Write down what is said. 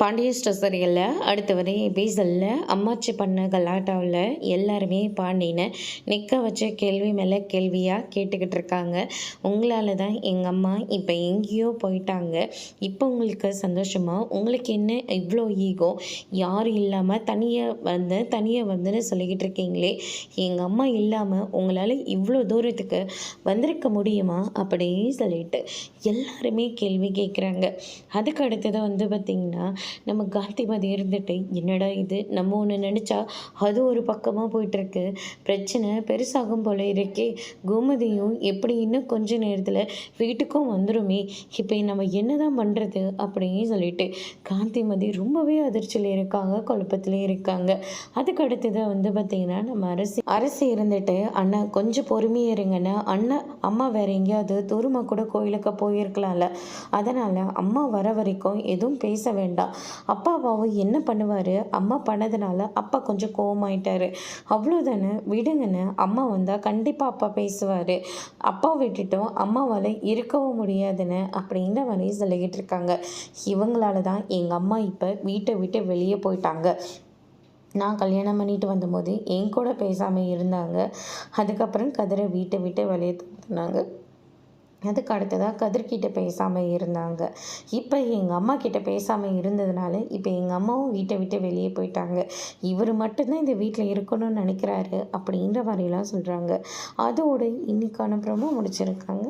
பாண்டிய ஸ்டோரியில் அடுத்த வரை எபிசோடில் அம்மாச்சி பண்ண கலாட்டாவில் எல்லாருமே பாண்டியனை நிற்க வச்ச கேள்வி மேலே கேள்வியாக கேட்டுக்கிட்டு இருக்காங்க. உங்களால் தான் எங்கள் அம்மா இப்போ எங்கேயோ போயிட்டாங்க, இப்போ உங்களுக்கு சந்தோஷமா? உங்களுக்கு என்ன இவ்வளோ ஈகோ? யாரும் இல்லாமல் தனியாக வந்துன்னு சொல்லிக்கிட்டு இருக்கீங்களே, எங்கள் அம்மா இல்லாமல் உங்களால் இவ்வளோ தூரத்துக்கு வந்திருக்க முடியுமா அப்படின்னு சொல்லிட்டு எல்லாருமே கேள்வி கேட்குறாங்க. அதுக்கு அடுத்தது பார்த்திங்கன்னா, நம்ம காந்திமதி இருந்துட்டு என்னடா இது, நம்ம ஒன்று நினச்சா அது ஒரு பக்கமாக போயிட்டுருக்கு, பிரச்சனை பெருசாகும் போல இருக்கே, கோமதியும் எப்படி இன்னும் கொஞ்ச நேரத்தில் வீட்டுக்கும் வந்துடுமே, இப்போ நம்ம என்ன தான் பண்ணுறது அப்படின்னு சொல்லிட்டு காந்திமதி ரொம்பவே அதிர்ச்சியில் இருக்காங்க, குழப்பத்தில் இருக்காங்க. அதுக்கு அடுத்தது பார்த்திங்கன்னா, நம்ம அரசு இருந்துட்டு அண்ணா கொஞ்சம் பொறுமையாக இருங்கண்ணா, அம்மா வேற எங்கேயாவது தூரமாக கூட கோயிலுக்கு போயிருக்கலாம்ல, அதனால் அம்மா வர வரைக்கும் எதுவும் பேச வேண்டாம். அப்பாவும் என்ன பண்ணுவார், அம்மா பண்ணதுனால அப்பா கொஞ்சம் கோவமாயிட்டாரு, அவ்வளோதானே, விடுங்கன்னு. அம்மா வந்தால் கண்டிப்பாக அப்பா பேசுவார், அப்பா விட்டுட்டோம் அம்மாவால் இருக்கவும் முடியாதுன்னு அப்படின்ற மாதிரி சொல்லிக்கிட்டு இருக்காங்க. இவங்களால தான் எங்கள் அம்மா இப்போ வீட்டை விட்டு வெளியே போயிட்டாங்க. நான் கல்யாணம் பண்ணிட்டு வந்தபோது என் கூட பேசாமல் இருந்தாங்க, அதுக்கப்புறம் கதிரை வீட்டை விட்டு வெளியே தூக்குனாங்க, அதுக்கு அடுத்ததாக கதிர்கிட்ட பேசாமல் இருந்தாங்க. இப்போ எங்கள் அம்மா கிட்ட பேசாமல் இருந்ததுனால இப்போ எங்கள் அம்மாவும் வீட்டை விட்டு வெளியே போயிட்டாங்க, இவர் மட்டும்தான் இந்த வீட்டில் இருக்கணும்னு நினைக்கிறாரு அப்படின்ற மாதிரிலாம் சொல்கிறாங்க. அதோடு இன்னைக்கான ப்ரோமோ முடிச்சிருக்காங்க.